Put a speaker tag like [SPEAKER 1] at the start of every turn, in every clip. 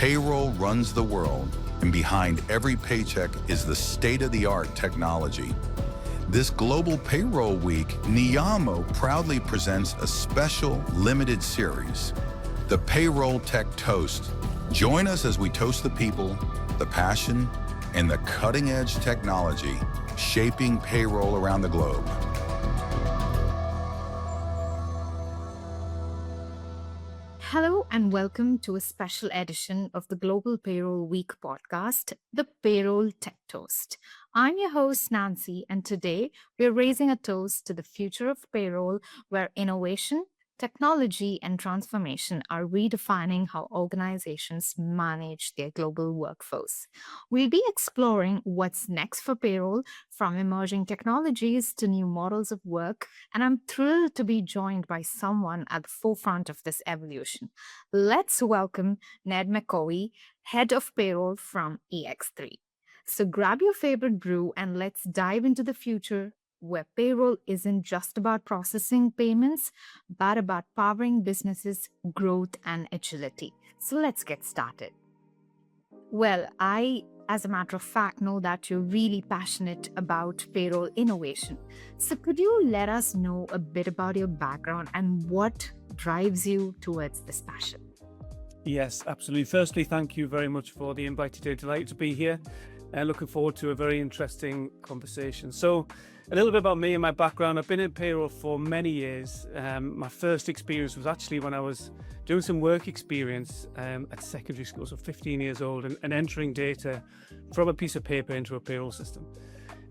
[SPEAKER 1] Payroll runs the world, and behind every paycheck is the state-of-the-art technology. This Global Payroll Week, Neeyamo proudly presents a special limited series, the Payroll Tech Toast. Join us as we toast the people, the passion, and the cutting-edge technology shaping payroll around the globe.
[SPEAKER 2] Hello and welcome to a special edition of the Global Payroll Week podcast, the Payroll Tech Toast. I'm your host, Nancy, and today we're raising a toast to the future of payroll where innovation, technology, and transformation are redefining how organizations manage their global workforce. We'll be exploring what's next for payroll, from emerging technologies to new models of work, and I'm thrilled to be joined by someone at the forefront of this evolution. Let's welcome Ned McEvoy, Head of Payroll from EX3. So grab your favorite brew and let's dive into the future where payroll isn't just about processing payments, but about powering businesses, growth, and agility. So let's get started. Well, as a matter of fact, know that you're really passionate about payroll innovation. So could you let us know a bit about your background and what drives you towards this passion?
[SPEAKER 3] Yes, absolutely. Firstly, thank you very much for the invite today. Delighted to be here. Looking forward to a very interesting conversation. So a little bit about me and my background. I've been in payroll for many years. My first experience was actually when I was doing some work experience at secondary school, so 15 years old, and entering data from a piece of paper into a payroll system.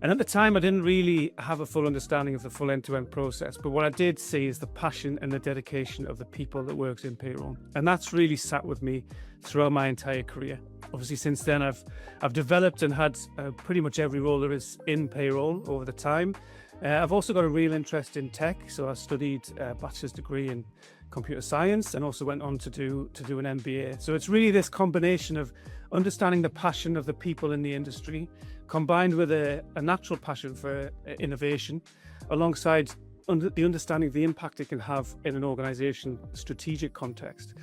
[SPEAKER 3] And at the time, I didn't really have a full understanding of the full end-to-end process. But what I did see is the passion and the dedication of the people that works in payroll. And that's really sat with me throughout my entire career. Obviously, since then, I've developed and had pretty much every role there is in payroll over the time. I've also got a real interest in tech. So I studied a bachelor's degree in computer science and also went on to do an MBA. So it's really this combination of understanding the passion of the people in the industry, combined with a natural passion for innovation, alongside the understanding of the impact it can have in an organization strategic context.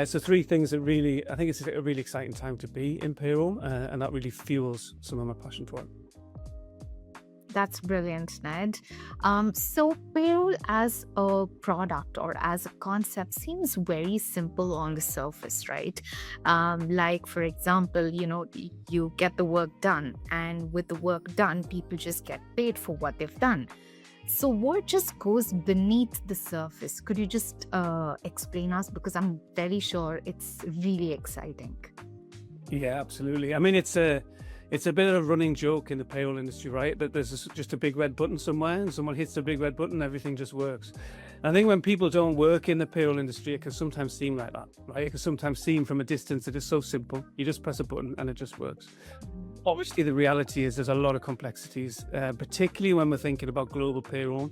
[SPEAKER 3] So three things that really, I think it's a really exciting time to be in payroll, and that really fuels some of my passion for it.
[SPEAKER 2] That's brilliant, Ned. So payroll as a product or as a concept seems very simple on the surface, right? Like, for example, you get the work done, and with the work done, people just get paid for what they've done. So what just goes beneath the surface? Could you just explain us? Because I'm very sure it's really exciting.
[SPEAKER 3] Yeah, absolutely. I mean, it's a bit of a running joke in the payroll industry, right? That there's just a big red button somewhere and someone hits the big red button, everything just works. I think when people don't work in the payroll industry, it can sometimes seem like that, right? It can sometimes seem from a distance that it's so simple. You just press a button and it just works. Obviously, the reality is there's a lot of complexities, particularly when we're thinking about global payroll.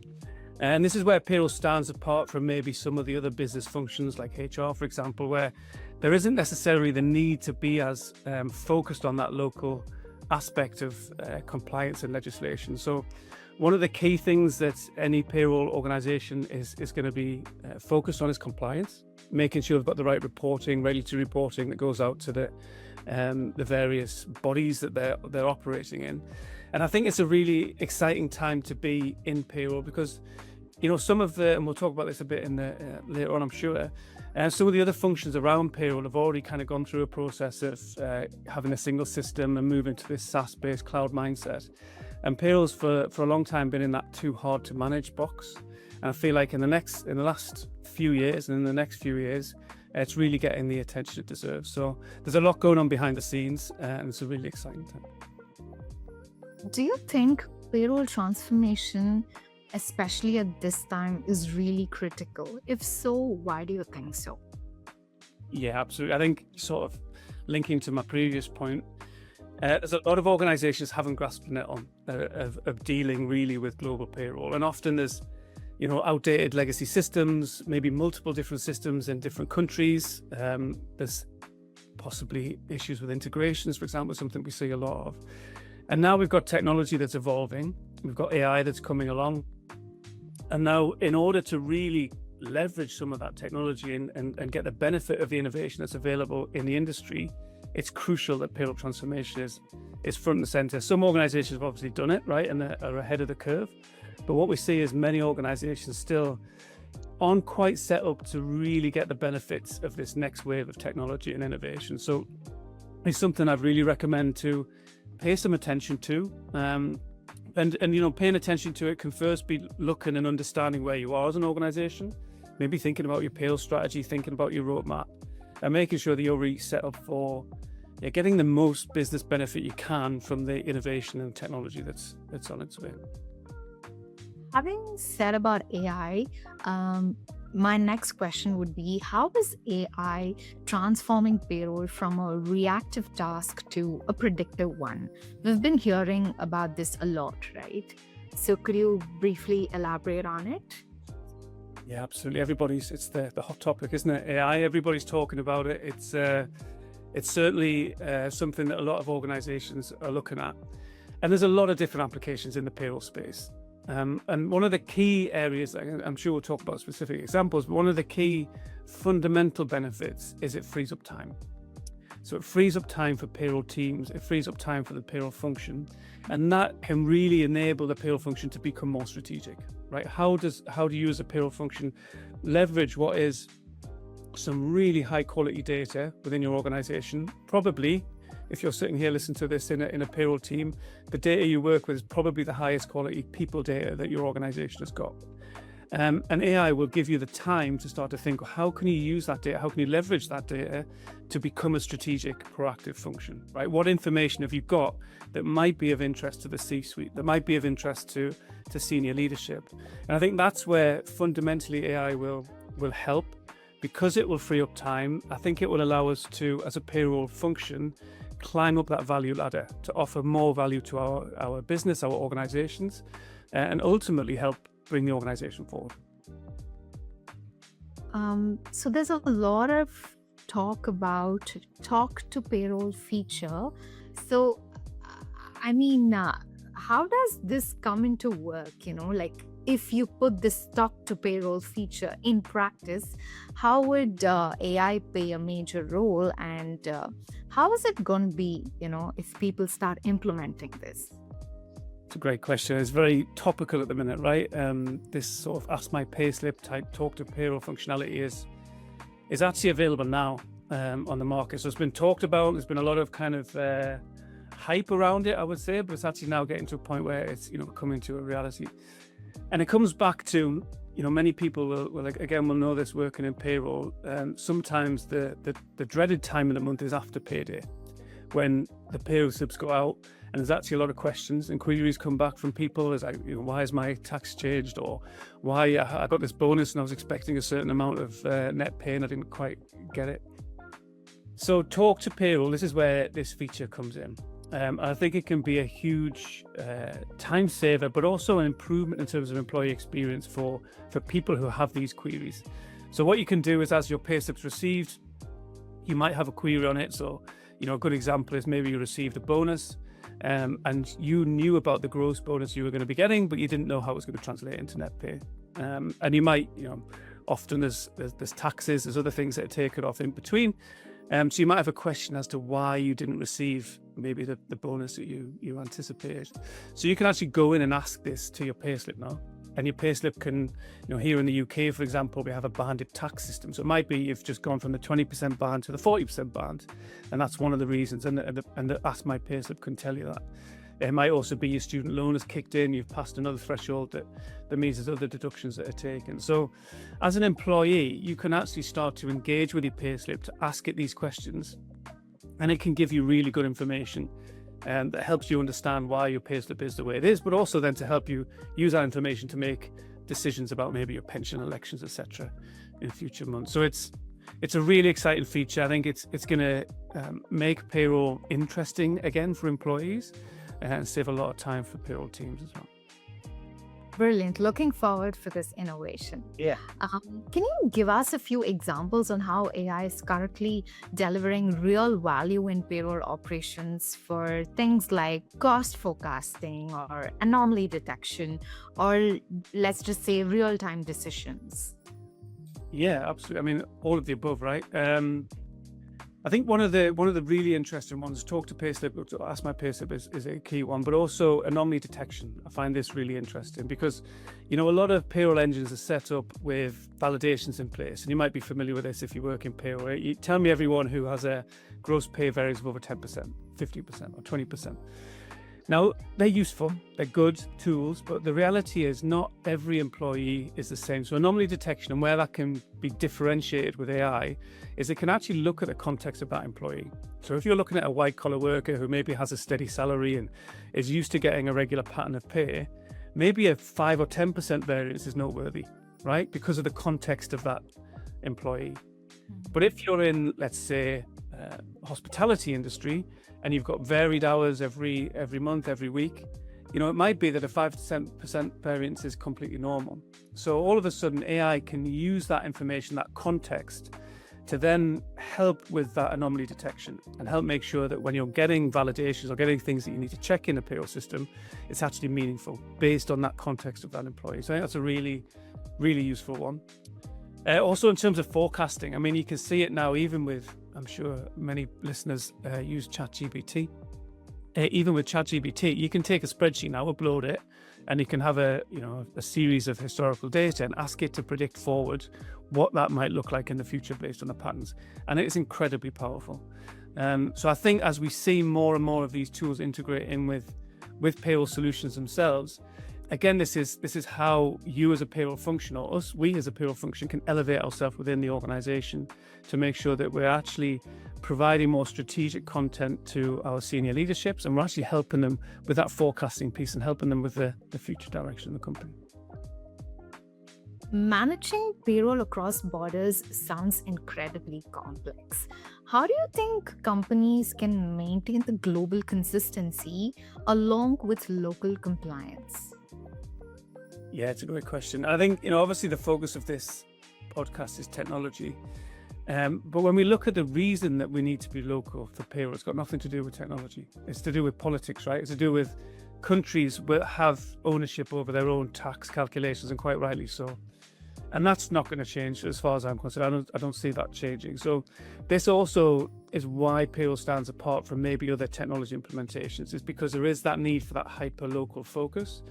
[SPEAKER 3] And this is where payroll stands apart from maybe some of the other business functions like HR, for example, where there isn't necessarily the need to be as focused on that local aspect of compliance and legislation. So one of the key things that any payroll organization is going to be focused on is compliance, making sure they've got the right reporting, regulatory reporting that goes out to the various bodies that they're operating in. And I think it's a really exciting time to be in payroll because, some of the, and we'll talk about this a bit in later on, I'm sure, some of the other functions around payroll have already kind of gone through a process of having a single system and moving to this SaaS-based cloud mindset. And payroll's for a long time been in that too hard to manage box. And I feel like in the last few years and in the next few years, it's really getting the attention it deserves. So there's a lot going on behind the scenes, and it's a really exciting time.
[SPEAKER 2] Do you think payroll transformation, especially at this time, is really critical? If so, why do you think so?
[SPEAKER 3] Yeah, absolutely. I think sort of linking to my previous point, there's a lot of organizations haven't grasped the net on of dealing really with global payroll. And often there's, outdated legacy systems, maybe multiple different systems in different countries. There's possibly issues with integrations, for example, something we see a lot of. And now we've got technology that's evolving. We've got AI that's coming along. And now in order to really leverage some of that technology and get the benefit of the innovation that's available in the industry, it's crucial that payroll transformation is front and center. Some organizations have obviously done it, right, and are ahead of the curve. But what we see is many organizations still aren't quite set up to really get the benefits of this next wave of technology and innovation. So it's something I'd really recommend to pay some attention to. And paying attention to it can first be looking and understanding where you are as an organization, maybe thinking about your payroll strategy, thinking about your roadmap, and making sure that you're really set up for getting the most business benefit you can from the innovation and technology that's on its way.
[SPEAKER 2] Having said about AI, my next question would be, how is AI transforming payroll from a reactive task to a predictive one? We've been hearing about this a lot, right? So could you briefly elaborate on it?
[SPEAKER 3] Yeah, absolutely. It's the hot topic, isn't it? AI, everybody's talking about it. It's certainly something that a lot of organizations are looking at. And there's a lot of different applications in the payroll space. And one of the key areas, I'm sure we'll talk about specific examples, but one of the key fundamental benefits is it frees up time. So it frees up time for payroll teams, it frees up time for the payroll function, and that can really enable the payroll function to become more strategic, right? How do you as a payroll function leverage what is some really high quality data within your organization? Probably, if you're sitting here listening to this in a payroll team, the data you work with is probably the highest quality people data that your organization has got. And AI will give you the time to start to think, how can you use that data? How can you leverage that data to become a strategic, proactive function, right? What information have you got that might be of interest to the C-suite, that might be of interest to senior leadership? And I think that's where fundamentally AI will help, because it will free up time. I think it will allow us to, as a payroll function, climb up that value ladder to offer more value to our business, our organizations, and ultimately help bring the organization forward.
[SPEAKER 2] So there's a lot of talk about talk to payroll feature. So, how does this come into work? Like, if you put this talk to payroll feature in practice, how would AI play a major role, and how is it going to be, if people start implementing this?
[SPEAKER 3] It's a great question. It's very topical at the minute, right? This sort of ask my payslip type talk to payroll functionality is actually available now on the market. So it's been talked about. There's been a lot of kind of hype around it, I would say, but it's actually now getting to a point where it's coming to a reality. And it comes back to, many people will know this working in payroll. Sometimes the dreaded time of the month is after payday, when the payroll slips go out and there's actually a lot of questions and queries come back from people. It's like, why is my tax changed? Or why I got this bonus and I was expecting a certain amount of net pay and I didn't quite get it. So talk to payroll, this is where this feature comes in. I think it can be a huge time saver, but also an improvement in terms of employee experience for people who have these queries. So what you can do is, as your pay slip's received, you might have a query on it. So, a good example is maybe you received a bonus and you knew about the gross bonus you were going to be getting, but you didn't know how it was going to translate into net pay. And you might, often there's taxes, there's other things that are taken off in between. So you might have a question as to why you didn't receive maybe the bonus that you anticipated. So you can actually go in and ask this to your payslip now. And your payslip can, here in the UK, for example, we have a banded tax system. So it might be you've just gone from the 20% band to the 40% band. And that's one of the reasons. And the Ask My Payslip can tell you that. It might also be your student loan has kicked in, you've passed another threshold that means there's other deductions that are taken. So as an employee, you can actually start to engage with your payslip to ask it these questions, and it can give you really good information that helps you understand why your payslip is the way it is, but also then to help you use that information to make decisions about maybe your pension, elections, etc. in future months. So it's a really exciting feature. I think it's going to make payroll interesting again for employees, and save a lot of time for payroll teams as well.
[SPEAKER 2] Brilliant. Looking forward for this innovation.
[SPEAKER 3] Yeah.
[SPEAKER 2] Can you give us a few examples on how AI is currently delivering real value in payroll operations for things like cost forecasting or anomaly detection, or let's just say real-time decisions?
[SPEAKER 3] Yeah, absolutely. I mean, all of the above, right? I think one of the really interesting ones, talk to payslip, to ask my payslip is a key one, but also anomaly detection. I find this really interesting because, a lot of payroll engines are set up with validations in place, and you might be familiar with this if you work in payroll. Right? You tell me everyone who has a gross pay variance of over 10%, 50%, or 20%. Now, they're useful, they're good tools, but the reality is not every employee is the same. So anomaly detection, and where that can be differentiated with AI, is it can actually look at the context of that employee. So if you're looking at a white collar worker who maybe has a steady salary and is used to getting a regular pattern of pay, maybe a 5 or 10% variance is noteworthy, right? Because of the context of that employee. But if you're in, let's say, hospitality industry, and you've got varied hours every month, every week, it might be that a 5 to 10% variance is completely normal. So all of a sudden, AI can use that information, that context, to then help with that anomaly detection and help make sure that when you're getting validations or getting things that you need to check in a payroll system, it's actually meaningful based on that context of that employee. So I think that's a really, really useful one. Also, in terms of forecasting, I mean, you can see it now, even with, I'm sure many listeners use ChatGPT. Even with ChatGPT, you can take a spreadsheet now, upload it, and you can have a series of historical data and ask it to predict forward what that might look like in the future based on the patterns. And it is incredibly powerful. So I think as we see more and more of these tools integrate in with payroll solutions themselves, again, this is how you as a payroll function, or we as a payroll function, can elevate ourselves within the organization to make sure that we're actually providing more strategic content to our senior leaderships, and we're actually helping them with that forecasting piece and helping them with the future direction of the company.
[SPEAKER 2] Managing payroll across borders sounds incredibly complex. How do you think companies can maintain the global consistency along with local compliance?
[SPEAKER 3] Yeah, it's a great question. I think, obviously the focus of this podcast is technology. But when we look at the reason that we need to be local for payroll, it's got nothing to do with technology. It's to do with politics, right? It's to do with countries that have ownership over their own tax calculations, and quite rightly so. And that's not going to change as far as I'm concerned. I don't see that changing. So this also is why payroll stands apart from maybe other technology implementations, is because there is that need for that hyper-local focus.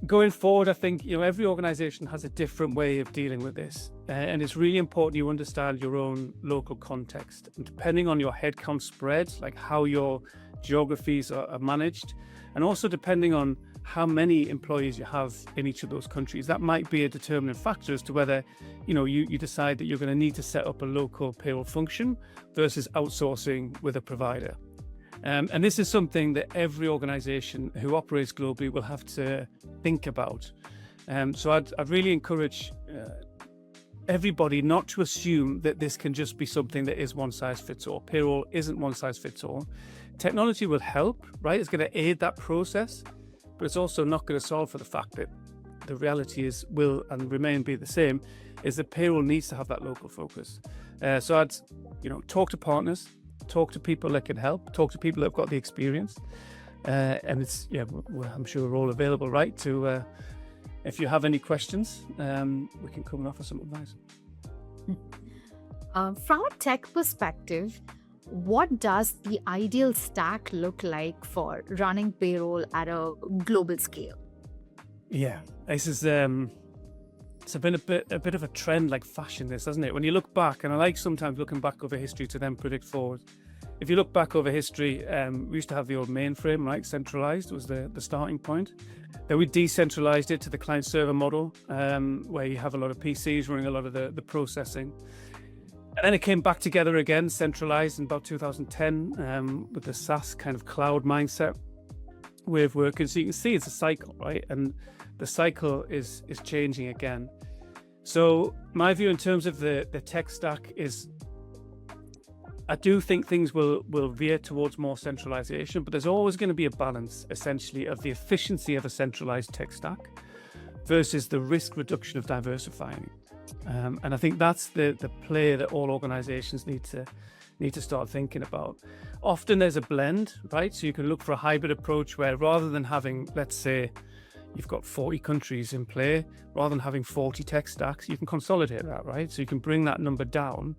[SPEAKER 3] Going forward, I think every organization has a different way of dealing with this, and it's really important you understand your own local context, and depending on your headcount spread, like how your geographies are managed, and also depending on how many employees you have in each of those countries, that might be a determining factor as to whether you decide that you're going to need to set up a local payroll function versus outsourcing with a provider. And this is something that every organization who operates globally will have to think about. So I'd really encourage everybody not to assume that this can just be something that is one size fits all. Payroll isn't one size fits all. Technology will help, right? It's going to aid that process, but it's also not going to solve for the fact that the reality is, will and remain be the same, is that payroll needs to have that local focus. So I'd, talk to partners, talk to people that can help, talk to people that have got the experience. And it's, I'm sure we're all available, right? To, if you have any questions, we can come and offer some advice.
[SPEAKER 2] From a tech perspective, what does the ideal stack look like for running payroll at a global scale?
[SPEAKER 3] Yeah, this is it's been a bit of a trend, like fashion, this, hasn't it? When you look back, and I like sometimes looking back over history to then predict forward. If you look back over history, we used to have the old mainframe, right? Centralized was the starting point. Then we decentralized it to the client server model, where you have a lot of PCs running a lot of the processing. And then it came back together again, centralized in about 2010, with the SaaS kind of cloud mindset way of working. So you can see it's a cycle, right? And the cycle is changing again. So my view in terms of the tech stack is, I do think things will veer towards more centralization, but there's always going to be a balance, essentially, of the efficiency of a centralized tech stack versus the risk reduction of diversifying. And I think that's the play that all organizations need to start thinking about. Often there's a blend, right? So you can look for a hybrid approach where, rather than having, let's say, you've got 40 countries in play, rather than having 40 tech stacks, you can consolidate that, right? So you can bring that number down,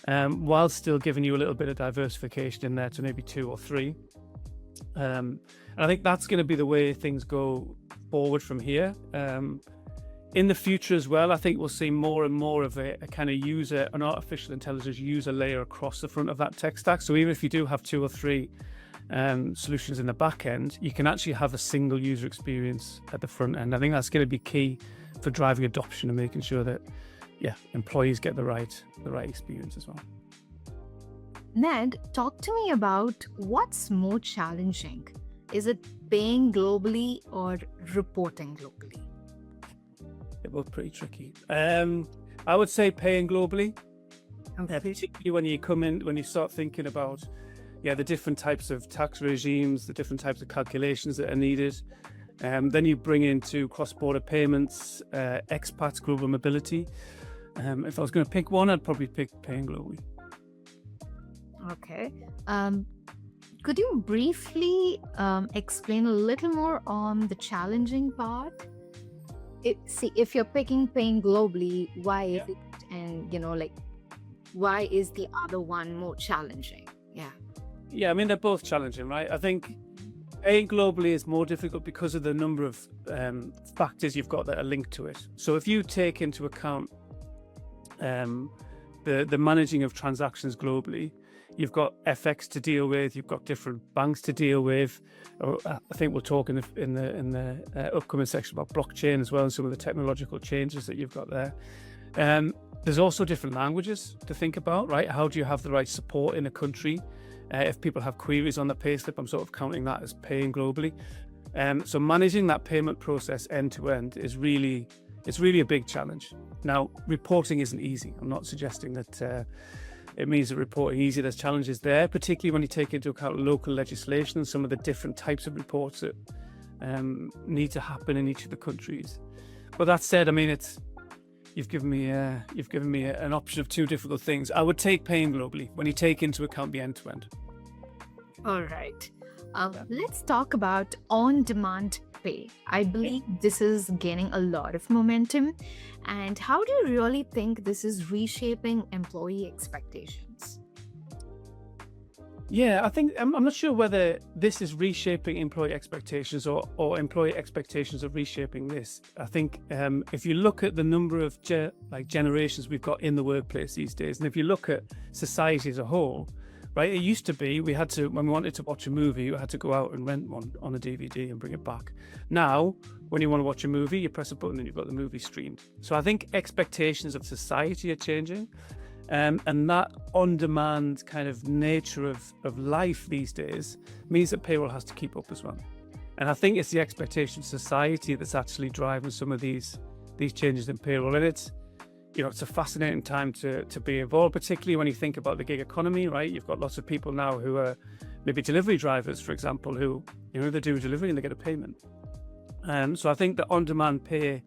[SPEAKER 3] while still giving you a little bit of diversification in there to maybe 2 or 3. And I think that's going to be the way things go forward from here. In the future as well, I think we'll see more and more of a kind of an artificial intelligence user layer across the front of that tech stack. So even if you do have 2 or 3 solutions in the back end, you can actually have a single user experience at the front end. I think that's going to be key for driving adoption and making sure that, employees get the right experience as well.
[SPEAKER 2] Ned, talk to me about what's more challenging. Is it paying globally or reporting globally?
[SPEAKER 3] They're both pretty tricky. I would say paying globally, particularly when you start thinking about the different types of tax regimes, the different types of calculations that are needed. Then you bring into cross-border payments, expats, global mobility. If I was going to pick one, I'd probably pick paying globally.
[SPEAKER 2] Okay. Could you briefly explain a little more on the challenging part? If you're picking paying globally, why is it, and why is the other one more challenging?
[SPEAKER 3] Yeah, I mean, they're both challenging, right? I think paying globally is more difficult because of the number of factors you've got that are linked to it. So if you take into account the managing of transactions globally, you've got FX to deal with, you've got different banks to deal with. I think we'll talk in the upcoming section about blockchain as well, and some of the technological changes that you've got there. There's also different languages to think about, right? How do you have the right support in a country? If people have queries on the payslip, I'm sort of counting that as paying globally. So managing that payment process end to end is really a big challenge. Now, reporting isn't easy. I'm not suggesting that it means that reporting easy. There's challenges there, particularly when you take into account local legislation and some of the different types of reports that need to happen in each of the countries. But that said, I mean, you've given me an option of 2 difficult things. I would take paying globally when you take into account the end to end.
[SPEAKER 2] All right. Let's talk about on-demand pay. I believe this is gaining a lot of momentum. And how do you really think this is reshaping employee expectations?
[SPEAKER 3] Yeah, I think I'm not sure whether this is reshaping employee expectations or employee expectations are reshaping this. I think if you look at the number of generations we've got in the workplace these days, and if you look at society as a whole, right, it used to be when we wanted to watch a movie, you had to go out and rent one on a DVD and bring it back. Now, when you want to watch a movie, you press a button and you've got the movie streamed. So I think expectations of society are changing. And that on-demand kind of nature of life these days means that payroll has to keep up as well. And I think it's the expectation of society that's actually driving some of these changes in payroll. And it's a fascinating time to be involved, particularly when you think about the gig economy, right? You've got lots of people now who are maybe delivery drivers, for example, who, they do a delivery and they get a payment. So I think that on-demand pay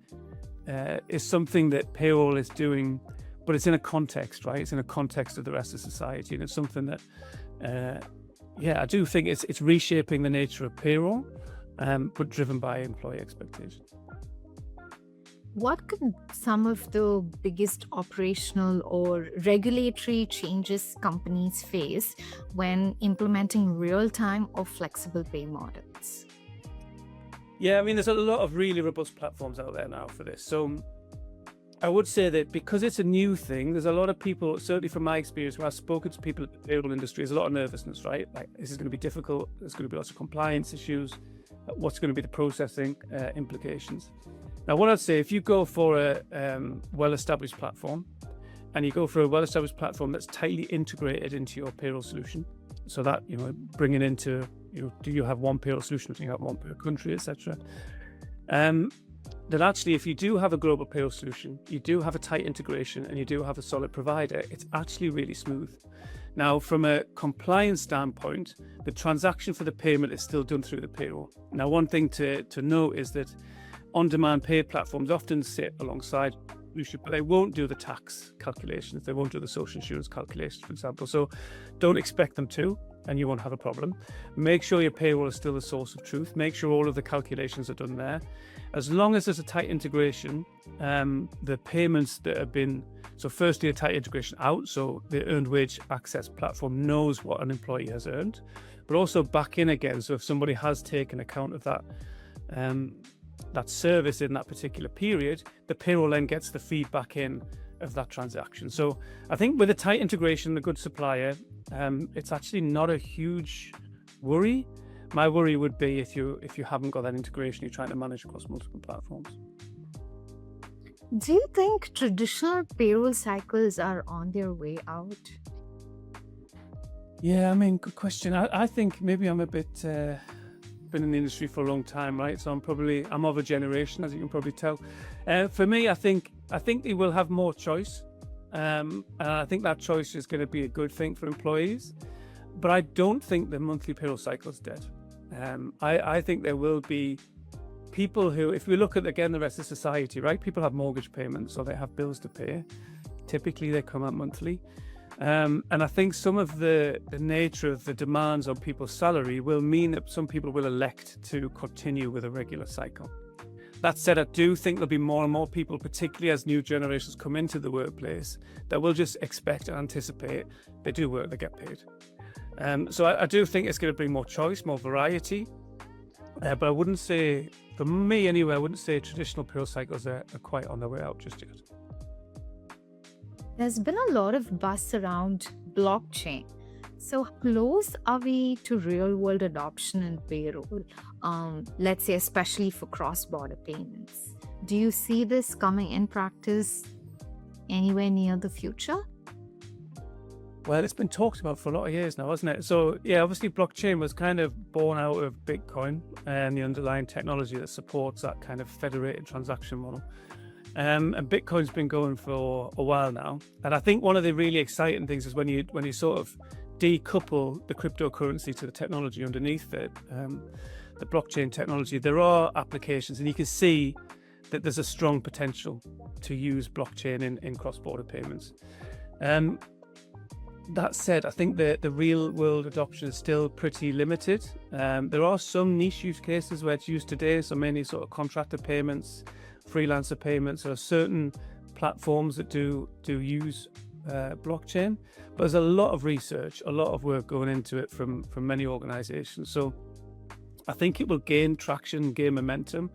[SPEAKER 3] is something that payroll is doing, but it's in a context, right? It's in a context of the rest of society. And it's something that, I do think it's reshaping the nature of payroll, but driven by employee expectations.
[SPEAKER 2] What could some of the biggest operational or regulatory changes companies face when implementing real-time or flexible pay models?
[SPEAKER 3] Yeah, I mean, there's a lot of really robust platforms out there now for this. So I would say that because it's a new thing, there's a lot of people, certainly from my experience, where I've spoken to people in the payroll industry, there's a lot of nervousness, right? Like, this is going to be difficult. There's going to be lots of compliance issues. What's going to be the processing implications? Now, what I'd say, if you go for a well-established platform, and you go for a well-established platform that's tightly integrated into your payroll solution, so that, bringing into, do you have one payroll solution, or do you have one per country, etc. That actually, if you do have a global payroll solution, you do have a tight integration, and you do have a solid provider, it's actually really smooth. Now, from a compliance standpoint, the transaction for the payment is still done through the payroll. Now, one thing to note is that on-demand pay platforms often sit alongside solution, but they won't do the tax calculations. They won't do the social insurance calculations, for example. So don't expect them to, and you won't have a problem. Make sure your payroll is still the source of truth. Make sure all of the calculations are done there. As long as there's a tight integration, the payments that have been, so firstly, a tight integration out, so the earned wage access platform knows what an employee has earned, but also back in again. So if somebody has taken account of that, that service in that particular period, the payroll then gets the feedback in of that transaction. So I think with a tight integration, the good supplier, it's actually not a huge worry. My worry would be if you haven't got that integration, you're trying to manage across multiple platforms.
[SPEAKER 2] Do you think traditional payroll cycles are on their way out?
[SPEAKER 3] Yeah, I mean, good question. I think maybe I'm a bit been in the industry for a long time, right? So I'm of a generation, as you can probably tell. For me, I think they will have more choice, and I think that choice is going to be a good thing for employees. But I don't think the monthly payroll cycle is dead. I think there will be people who, if we look at again the rest of society, right? People have mortgage payments or they have bills to pay. Typically, they come out monthly. And I think some of the nature of the demands on people's salary will mean that some people will elect to continue with a regular cycle. That said, I do think there'll be more and more people, particularly as new generations come into the workplace, that will just expect and anticipate they do work, they get paid. So I do think it's going to bring more choice, more variety. But I wouldn't say, for me anyway, I wouldn't say traditional payroll cycles are quite on their way out just yet.
[SPEAKER 2] There's been a lot of buzz around blockchain. So how close are we to real-world adoption in payroll? Let's say, especially for cross-border payments. Do you see this coming in practice anywhere near the future?
[SPEAKER 3] Well, it's been talked about for a lot of years now, hasn't it? So yeah, obviously blockchain was kind of born out of Bitcoin and the underlying technology that supports that kind of federated transaction model. And Bitcoin's been going for a while now. And I think one of the really exciting things is when you sort of decouple the cryptocurrency to the technology underneath it, the blockchain technology, there are applications, and you can see that there's a strong potential to use blockchain in cross-border payments. That said, I think the real world adoption is still pretty limited. There are some niche use cases where it's used today, so mainly sort of contractor payments, freelancer payments. There are certain platforms that do use blockchain, but there's a lot of research, a lot of work going into it from many organizations. So I think it will gain traction, gain momentum.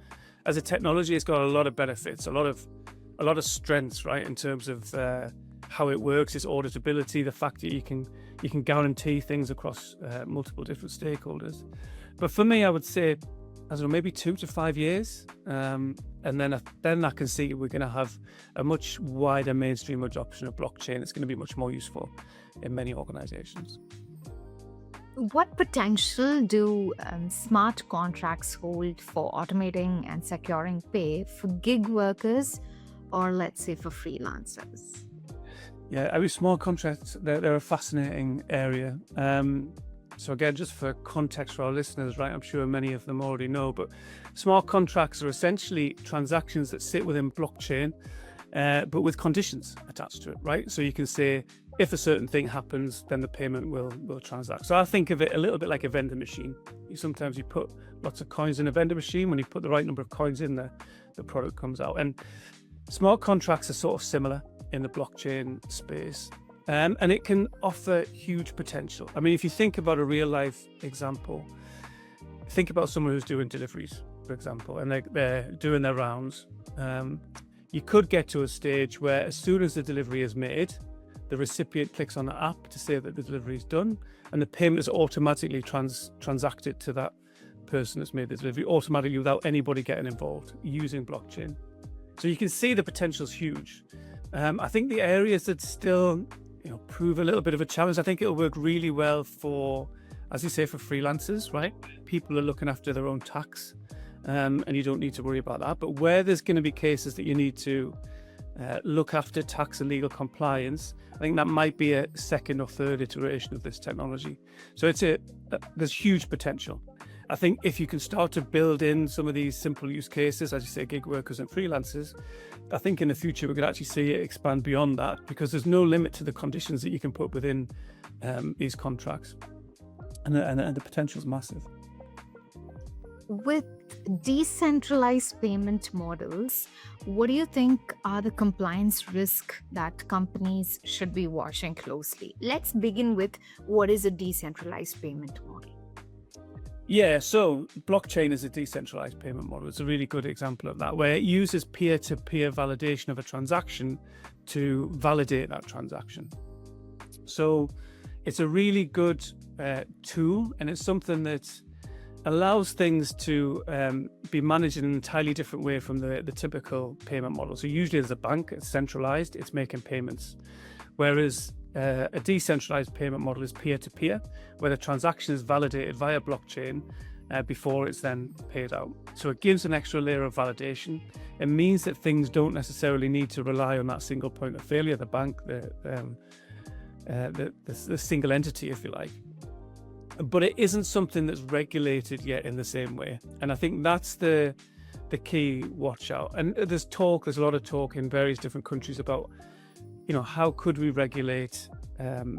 [SPEAKER 3] As a technology, it's got a lot of benefits, a lot of strengths, right, in terms of how it works, its auditability, the fact that you can guarantee things across multiple different stakeholders. But for me, I would say, I don't know, maybe 2 to 5 years, and then I can see we're going to have a much wider mainstream adoption of blockchain. It's going to be much more useful in many organizations.
[SPEAKER 2] What potential do smart contracts hold for automating and securing pay for gig workers, or let's say for freelancers?
[SPEAKER 3] Yeah, I mean, smart contracts, they're a fascinating area. So again, just for context for our listeners, right, I'm sure many of them already know, but smart contracts are essentially transactions that sit within blockchain, but with conditions attached to it, right? So you can say, if a certain thing happens, then the payment will transact. So I think of it a little bit like a vendor machine. Sometimes you put lots of coins in a vendor machine. When you put the right number of coins in there, the product comes out. And smart contracts are sort of similar in the blockchain space. And it can offer huge potential. I mean, if you think about a real life example, think about someone who's doing deliveries, for example, and they're doing their rounds. You could get to a stage where as soon as the delivery is made, the recipient clicks on the app to say that the delivery is done, and the payment is automatically transacted to that person that's made the delivery automatically without anybody getting involved using blockchain. So you can see the potential is huge. I think the areas that still prove a little bit of a challenge, I think it'll work really well for, as you say, for freelancers, right? People are looking after their own tax, and you don't need to worry about that. But where there's going to be cases that you need to look after tax and legal compliance, I think that might be a second or third iteration of this technology. So there's huge potential. I think if you can start to build in some of these simple use cases, as you say, gig workers and freelancers, I think in the future we could actually see it expand beyond that, because there's no limit to the conditions that you can put within these contracts, and the potential is massive.
[SPEAKER 2] With decentralized payment models, what do you think are the compliance risks that companies should be watching closely? Let's begin with what is a decentralized payment model?
[SPEAKER 3] Yeah, so blockchain is a decentralized payment model. It's a really good example of that, where it uses peer-to-peer validation of a transaction to validate that transaction. So it's a really good tool, and it's something that allows things to be managed in an entirely different way from the typical payment model. So usually as a bank, it's centralized, it's making payments. Whereas a decentralized payment model is peer-to-peer, where the transaction is validated via blockchain before it's then paid out. So it gives an extra layer of validation. It means that things don't necessarily need to rely on that single point of failure, the bank, the single entity, if you like. But it isn't something that's regulated yet in the same way. And I think that's the key watch out. And there's a lot of talk in various different countries about, how could we regulate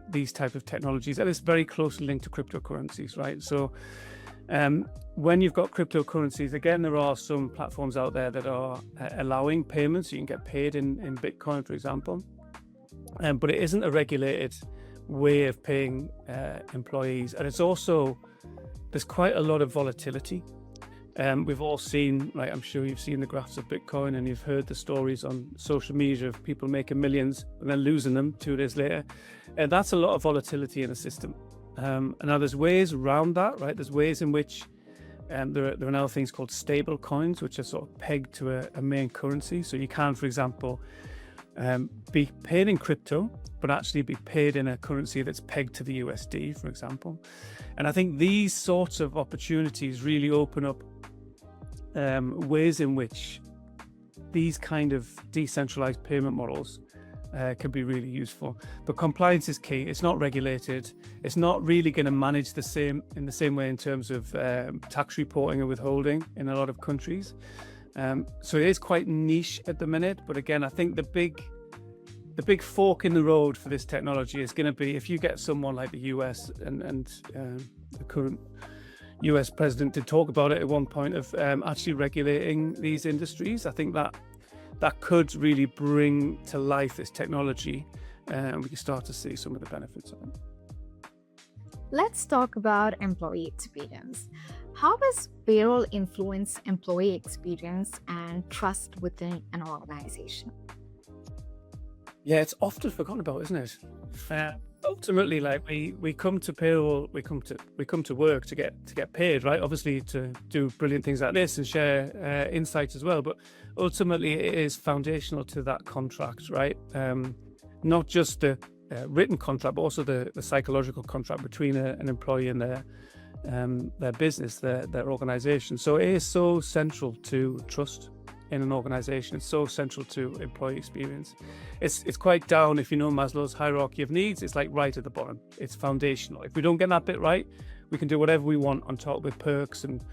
[SPEAKER 3] these type of technologies? And it's very closely linked to cryptocurrencies, right? So when you've got cryptocurrencies, again, there are some platforms out there that are allowing payments. You can get paid in Bitcoin, for example. But it isn't a regulated way of paying employees, and there's quite a lot of volatility. We've all seen, right, I'm sure you've seen the graphs of Bitcoin, and you've heard the stories on social media of people making millions and then losing them 2 days later. And that's a lot of volatility in the system. And now there's ways around that, right? There's ways in which there are now things called stable coins, which are sort of pegged to a main currency. So you can, for example, be paid in crypto, but actually be paid in a currency that's pegged to the USD, for example. And I think these sorts of opportunities really open up ways in which these kind of decentralized payment models can be really useful. But compliance is key. It's not regulated. It's not really going to manage in the same way in terms of tax reporting and withholding in a lot of countries. So it is quite niche at the minute. But again, I think the big fork in the road for this technology is going to be if you get someone like the US and the current US president did talk about it at one point of actually regulating these industries. I think that could really bring to life this technology, and we can start to see some of the benefits of it.
[SPEAKER 2] Let's talk about employee experience. How does payroll influence employee experience and trust within an organization?
[SPEAKER 3] Yeah, it's often forgotten about, isn't it? Ultimately, like we come to payroll, we come to work to get paid, right? Obviously, to do brilliant things like this and share insights as well. But ultimately, it is foundational to that contract, right? Not just the written contract, but also the psychological contract between an employee and their business, their organization. So it is so central to trust in an organization. It's so central to employee experience. It's quite down, if you know Maslow's hierarchy of needs, it's like right at the bottom. It's foundational. If we don't get that bit right, we can do whatever we want on top with perks and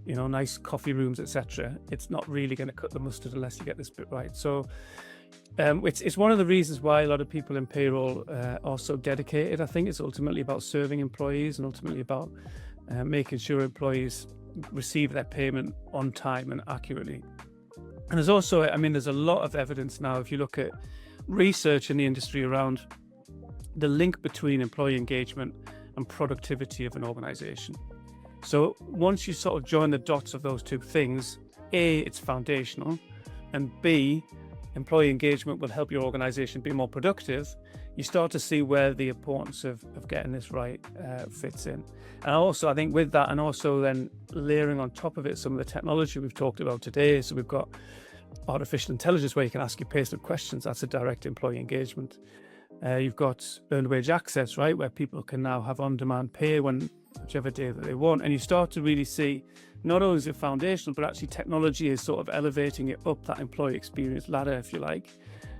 [SPEAKER 3] nice coffee rooms, etc. It's not really going to cut the mustard unless you get this bit right. So it's one of the reasons why a lot of people in payroll are so dedicated. I think it's ultimately about serving employees and ultimately about making sure employees receive their payment on time and accurately. And there's also, there's a lot of evidence now, if you look at research in the industry around the link between employee engagement and productivity of an organization. So once you sort of join the dots of those two things, A, it's foundational, and B, employee engagement will help your organization be more productive. You start to see where the importance of getting this right fits in. And also, I think with that, and also then layering on top of it some of the technology we've talked about today. So we've got artificial intelligence where you can ask your payslip questions. That's a direct employee engagement. You've got earned wage access, right, where people can now have on-demand pay whichever day that they want. And you start to really see not only is it foundational, but actually technology is sort of elevating it up that employee experience ladder, if you like.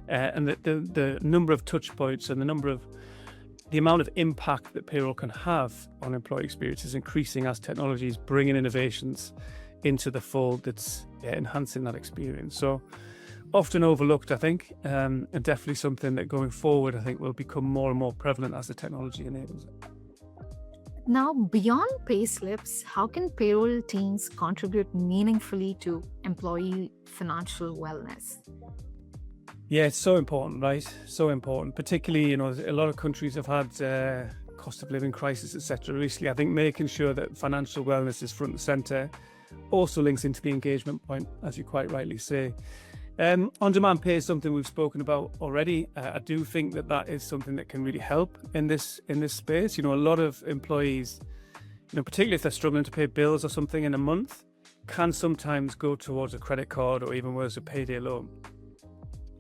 [SPEAKER 3] And the number of touch points and the number of the amount of impact that payroll can have on employee experience is increasing as technology is bringing innovations into the fold that's enhancing that experience. So often overlooked, I think, and definitely something that going forward, I think, will become more and more prevalent as the technology enables it.
[SPEAKER 2] Now, beyond pay slips, how can payroll teams contribute meaningfully to employee financial wellness?
[SPEAKER 3] Yeah, it's so important, right? So important. Particularly, a lot of countries have had cost of living crisis, etc. recently. I think making sure that financial wellness is front and center also links into the engagement point, as you quite rightly say. On-demand pay is something we've spoken about already. I do think that is something that can really help in this space. A lot of employees, particularly if they're struggling to pay bills or something in a month, can sometimes go towards a credit card or even worse, a payday loan.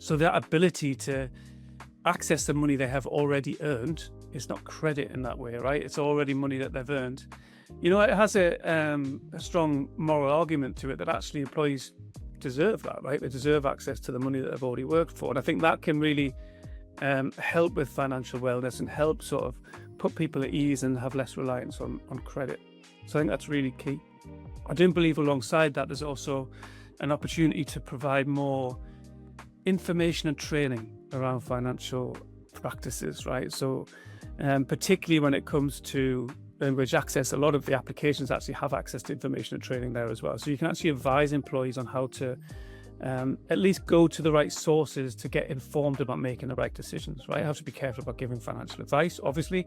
[SPEAKER 3] So that ability to access the money they have already earned is not credit in that way, right? It's already money that they've earned. It has a strong moral argument to it that actually employees deserve that, right? They deserve access to the money that they've already worked for. And I think that can really help with financial wellness and help sort of put people at ease and have less reliance on credit. So I think that's really key. I do believe alongside that, there's also an opportunity to provide more information and training around financial practices, right? So particularly when it comes to language access, a lot of the applications actually have access to information and training there as well. So you can actually advise employees on how to at least go to the right sources to get informed about making the right decisions, right? You have to be careful about giving financial advice. Obviously,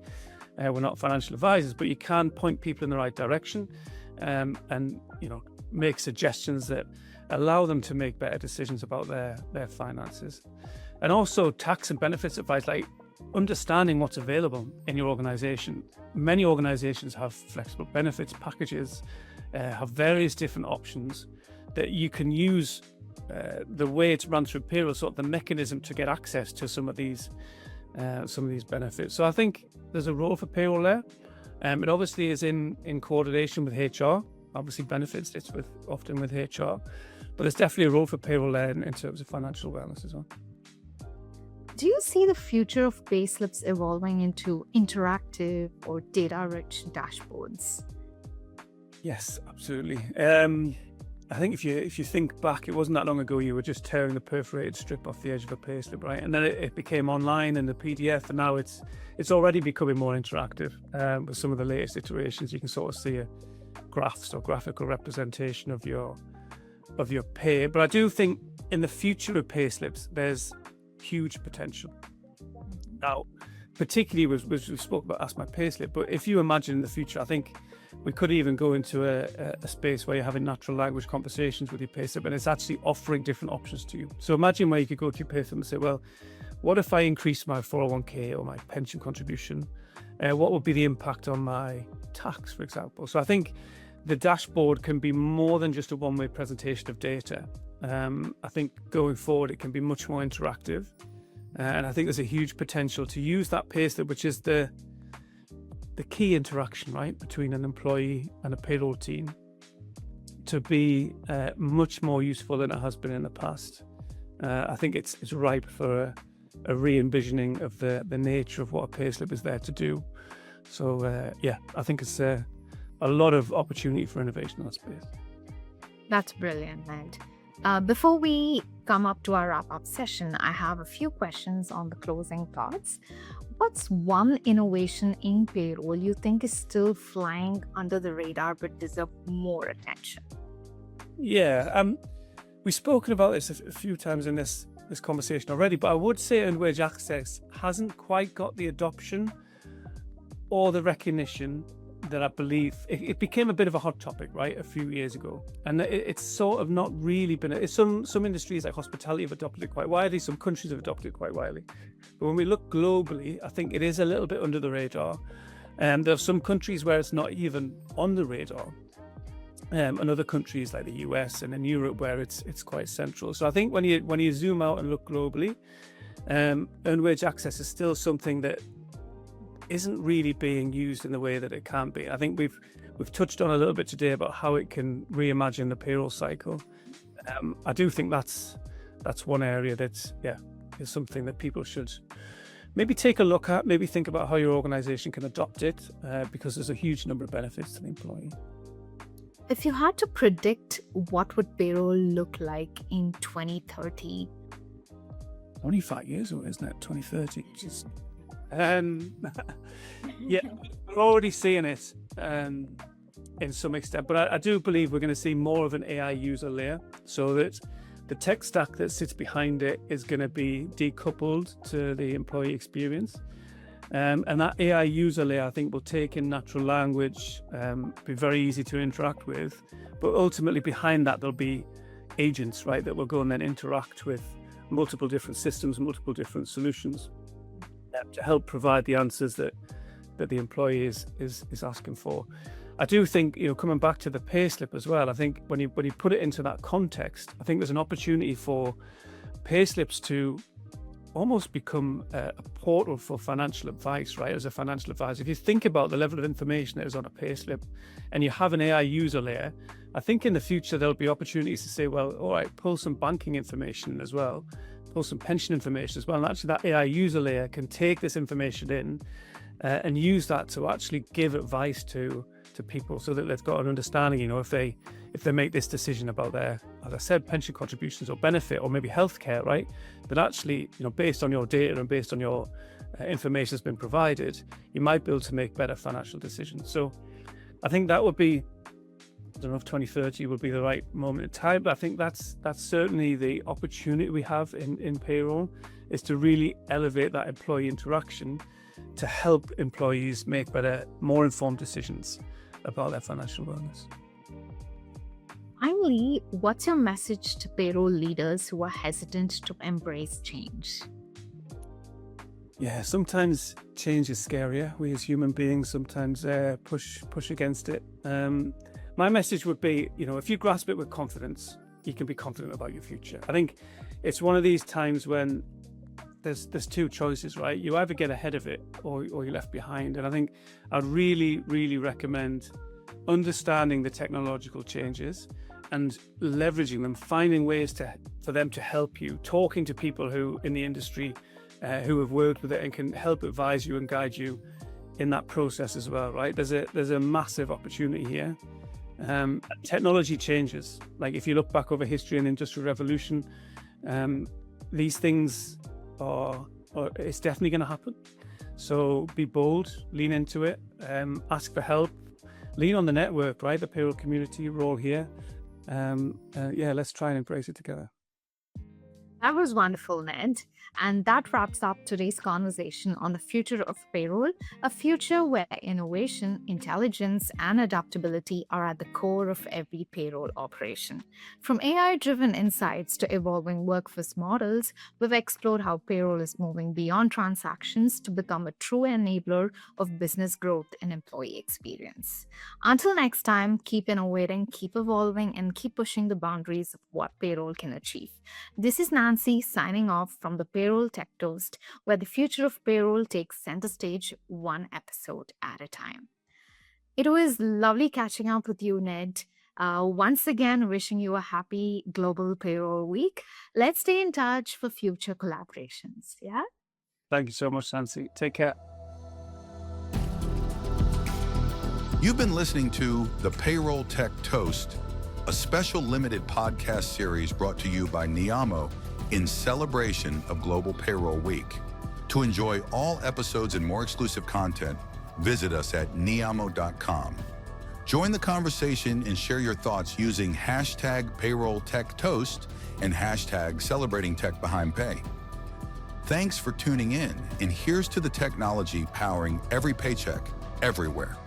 [SPEAKER 3] we're not financial advisors, but you can point people in the right direction and make suggestions that allow them to make better decisions about their finances. And also tax and benefits advice, like understanding what's available in your organization. Many organizations have flexible benefits packages, have various different options that you can use the way it's run through payroll, sort of the mechanism to get access to some of these benefits. So I think there's a role for payroll there. It obviously is in coordination with HR. Obviously benefits it's often with HR, but there's definitely a role for payroll there in terms of financial wellness as well.
[SPEAKER 2] Do you see the future of payslips evolving into interactive or data-rich dashboards?
[SPEAKER 3] Yes, absolutely. I think if you think back, it wasn't that long ago you were just tearing the perforated strip off the edge of a payslip, right? And then it became online and the PDF, and now it's already becoming more interactive. With some of the latest iterations, you can sort of see a graphs or graphical representation of your pay. But I do think in the future of payslips, there's huge potential. Now, particularly we spoke about Ask My Payslip, but if you imagine in the future, I think we could even go into a space where you're having natural language conversations with your payslip and it's actually offering different options to you. So imagine where you could go to your payslip and say, well, what if I increase my 401k or my pension contribution? What would be the impact on my tax, for example? So I think the dashboard can be more than just a one-way presentation of data. I think going forward, it can be much more interactive. And I think there's a huge potential to use that payslip, which is the key interaction, right, between an employee and a payroll team, to be much more useful than it has been in the past. I think it's ripe for a re-envisioning of the nature of what a payslip is there to do. So I think it's a lot of opportunity for innovation in that space.
[SPEAKER 2] That's brilliant, Ned. Before we come up to our wrap-up session, I have a few questions on the closing thoughts. What's one innovation in payroll you think is still flying under the radar but deserves more attention?
[SPEAKER 3] Yeah, we've spoken about this a few times in this conversation already, but I would say earned wage access hasn't quite got the adoption or the recognition that I believe it became a bit of a hot topic, right, a few years ago, and it's sort of not really been. Some industries like hospitality have adopted it quite widely. Some countries have adopted it quite widely, but when we look globally, I think it is a little bit under the radar. And there are some countries where it's not even on the radar, and other countries like the US and in Europe where it's quite central. So I think when you zoom out and look globally, earned wage access is still something that isn't really being used in the way that it can be. I think we've touched on a little bit today about how it can reimagine the payroll cycle. I do think that's one area that's is something that people should maybe take a look at, maybe think about how your organization can adopt it, because there's a huge number of benefits to the employee.
[SPEAKER 2] If you had to predict what would payroll look like in 2030?
[SPEAKER 3] Only 5 years away, isn't it? 2030. Just, yeah, we're already seeing it in some extent, but I do believe we're going to see more of an AI user layer, so that the tech stack that sits behind it is going to be decoupled to the employee experience. And that AI user layer, I think, will take in natural language, be very easy to interact with, but ultimately behind that, there'll be agents, right, that will go and then interact with multiple different systems, multiple different solutions to help provide the answers that the employee is asking for. I do think, coming back to the payslip as well, I think when you put it into that context, I think there's an opportunity for payslips to almost become a portal for financial advice, right? As a financial advisor, if you think about the level of information that is on a payslip and you have an AI user layer, I think in the future there'll be opportunities to say, well, all right, pull some banking information as well, pull some pension information as well. And actually that AI user layer can take this information in and use that to actually give advice to people, so that they've got an understanding, if they make this decision about their, as I said, pension contributions or benefit, or maybe healthcare, right? That actually, based on your data and based on your information that's been provided, you might be able to make better financial decisions. So I think that would be, I don't know if 2030 would be the right moment in time, but I think that's certainly the opportunity we have in payroll, is to really elevate that employee interaction to help employees make better, more informed decisions about their financial wellness.
[SPEAKER 2] Finally, what's your message to payroll leaders who are hesitant to embrace change?
[SPEAKER 3] Yeah, sometimes change is scarier. We as human beings sometimes push against it. My message would be, if you grasp it with confidence, you can be confident about your future. I think it's one of these times when there's two choices, right? You either get ahead of it or you're left behind. And I think I'd really, really recommend understanding the technological changes and leveraging them, finding ways for them to help you, talking to people who in the industry who have worked with it and can help advise you and guide you in that process as well, right? There's a massive opportunity here. Technology changes. Like if you look back over history and the Industrial Revolution, these things it's definitely going to happen. So be bold, lean into it, ask for help, lean on the network, right? The payroll community, we're all here. Let's try and embrace it together.
[SPEAKER 2] That was wonderful, Ned. And that wraps up today's conversation on the future of payroll, a future where innovation, intelligence, and adaptability are at the core of every payroll operation. From AI-driven insights to evolving workforce models, we've explored how payroll is moving beyond transactions to become a true enabler of business growth and employee experience. Until next time, keep innovating, keep evolving, and keep pushing the boundaries of what payroll can achieve. This is Nancy signing off from the Payroll Tech Toast, where the future of payroll takes center stage one episode at a time. It was lovely catching up with you, Ned. Once again, wishing you a happy Global Payroll Week. Let's stay in touch for future collaborations. Yeah?
[SPEAKER 3] Thank you so much, Nancy. Take care.
[SPEAKER 1] You've been listening to the Payroll Tech Toast, a special limited podcast series brought to you by Neeyamo in celebration of Global Payroll Week. To enjoy all episodes and more exclusive content, visit us at Neeyamo.com. Join the conversation and share your thoughts using hashtag Payroll Tech Toast and hashtag Celebrating Tech Behind Pay. Thanks for tuning in, and here's to the technology powering every paycheck, everywhere.